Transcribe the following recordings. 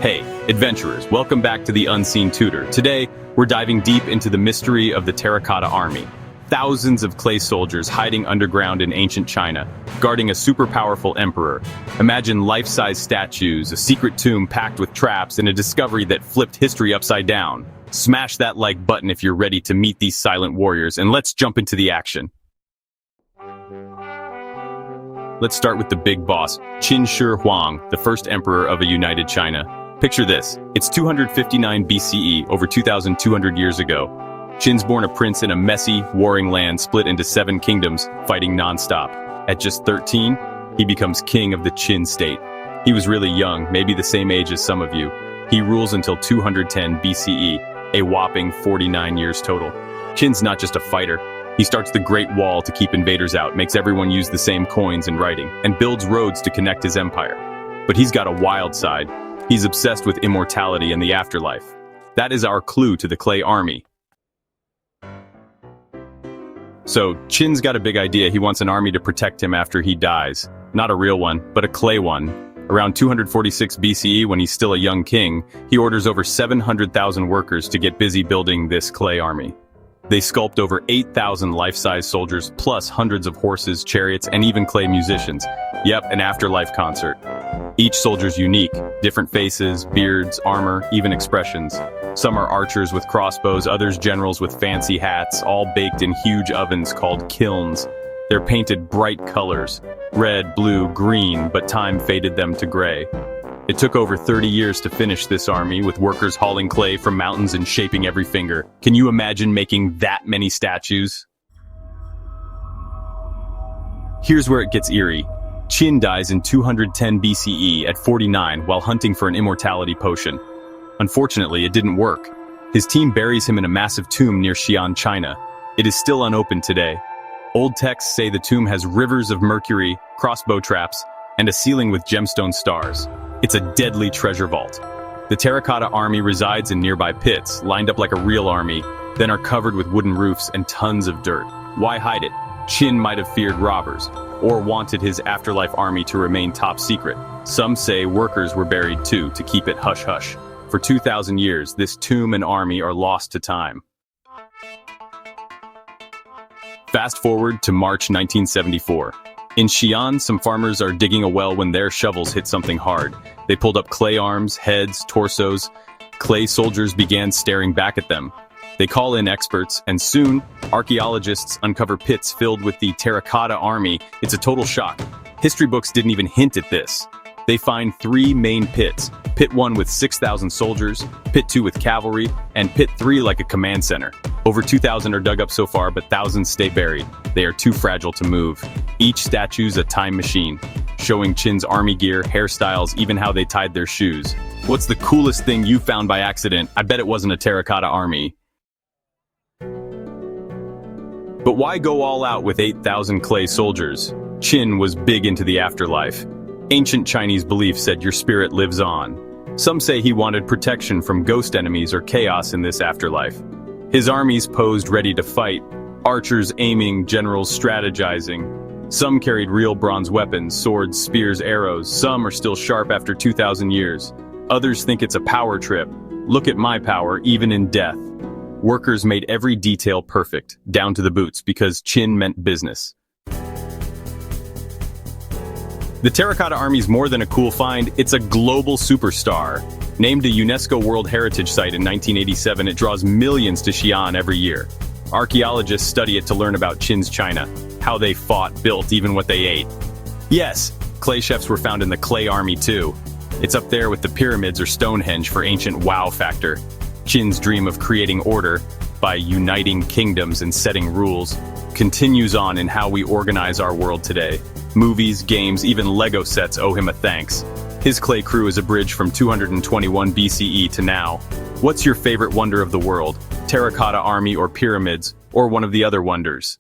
Hey, adventurers, welcome back to the Unseen Tutor. Today, we're diving deep into the mystery of the Terracotta Army. Thousands of clay soldiers hiding underground in ancient China, guarding a super-powerful emperor. Imagine life-size statues, a secret tomb packed with traps, and a discovery that flipped history upside down. Smash that like button if you're ready to meet these silent warriors, and let's jump into the action. Let's start with the big boss, Qin Shi Huang, the first emperor of a united China. Picture this. It's 259 BCE, over 2,200 years ago. Qin's born a prince in a messy, warring land split into 7 kingdoms, fighting non-stop. At just 13, he becomes king of the Qin state. He was really young, maybe the same age as some of you. He rules until 210 BCE, a whopping 49 years total. Qin's not just a fighter. He starts the Great Wall to keep invaders out, makes everyone use the same coins and writing, and builds roads to connect his empire. But he's got a wild side. He's obsessed with immortality and the afterlife. That is our clue to the Clay Army. So, Qin's got a big idea. He wants an army to protect him after he dies. Not a real one, but a clay one. Around 246 BCE, when he's still a young king, he orders over 700,000 workers to get busy building this clay army. They sculpt over 8,000 life-size soldiers, plus hundreds of horses, chariots, and even clay musicians. Yep, an afterlife concert. Each soldier's unique, different faces, beards, armor, even expressions. Some are archers with crossbows, others generals with fancy hats, all baked in huge ovens called kilns. They're painted bright colors, red, blue, green, but time faded them to gray. It took over 30 years to finish this army, with workers hauling clay from mountains and shaping every finger. Can you imagine making that many statues? Here's where it gets eerie. Qin dies in 210 BCE at 49 while hunting for an immortality potion. Unfortunately, it didn't work. His team buries him in a massive tomb near Xi'an, China. It is still unopened today. Old texts say the tomb has rivers of mercury, crossbow traps, and a ceiling with gemstone stars. It's a deadly treasure vault. The Terracotta Army resides in nearby pits, lined up like a real army, then are covered with wooden roofs and tons of dirt. Why hide it? Qin might have feared robbers, or wanted his afterlife army to remain top secret. Some say workers were buried too, to keep it hush-hush. For 2,000 years, this tomb and army are lost to time. Fast forward to March 1974. In Xi'an, some farmers are digging a well when their shovels hit something hard. They pulled up clay arms, heads, torsos. Clay soldiers began staring back at them. They call in experts, and soon, archaeologists uncover pits filled with the Terracotta Army. It's a total shock. History books didn't even hint at this. They find 3 main pits. Pit 1 with 6,000 soldiers, Pit 2 with cavalry, and Pit 3 like a command center. Over 2,000 are dug up so far, but thousands stay buried. They are too fragile to move. Each statue's a time machine, showing Qin's army gear, hairstyles, even how they tied their shoes. What's the coolest thing you found by accident? I bet it wasn't a Terracotta Army. But why go all out with 8,000 clay soldiers? Qin was big into the afterlife. Ancient Chinese belief said your spirit lives on. Some say he wanted protection from ghost enemies or chaos in this afterlife. His armies posed ready to fight, archers aiming, generals strategizing. Some carried real bronze weapons, swords, spears, arrows. Some are still sharp after 2,000 years. Others think it's a power trip. Look at my power, even in death. Workers made every detail perfect, down to the boots, because Qin meant business. The Terracotta Army's more than a cool find, it's a global superstar. Named a UNESCO World Heritage Site in 1987, it draws millions to Xi'an every year. Archaeologists study it to learn about Qin's China, how they fought, built, even what they ate. Yes, clay chefs were found in the Clay Army too. It's up there with the pyramids or Stonehenge for ancient wow factor. Qin's dream of creating order by uniting kingdoms and setting rules continues on in how we organize our world today. Movies, games, even Lego sets owe him a thanks. His clay crew is a bridge from 221 BCE to now. What's your favorite wonder of the world? Terracotta Army or pyramids, or one of the other wonders?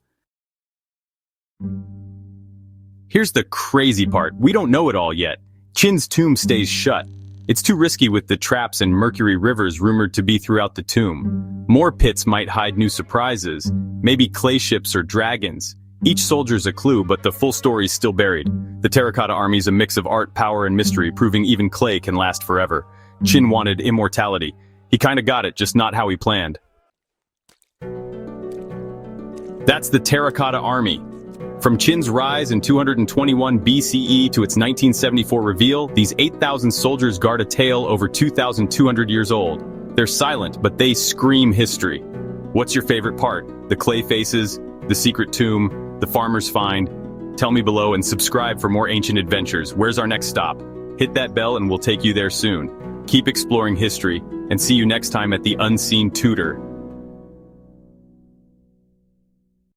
Here's the crazy part. We don't know it all yet. Qin's tomb stays shut. It's too risky with the traps and mercury rivers rumored to be throughout the tomb. More pits might hide new surprises, maybe clay ships or dragons. Each soldier's a clue, but the full story's still buried. The Terracotta Army's a mix of art, power, and mystery, proving even clay can last forever. Qin wanted immortality. He kinda got it, just not how he planned. That's the Terracotta Army. From Qin's rise in 221 BCE to its 1974 reveal, these 8,000 soldiers guard a tale over 2,200 years old. They're silent, but they scream history. What's your favorite part? The clay faces, the secret tomb, the farmer's find? Tell me below and subscribe for more ancient adventures. Where's our next stop? Hit that bell and we'll take you there soon. Keep exploring history, and see you next time at the Unseen Tutor.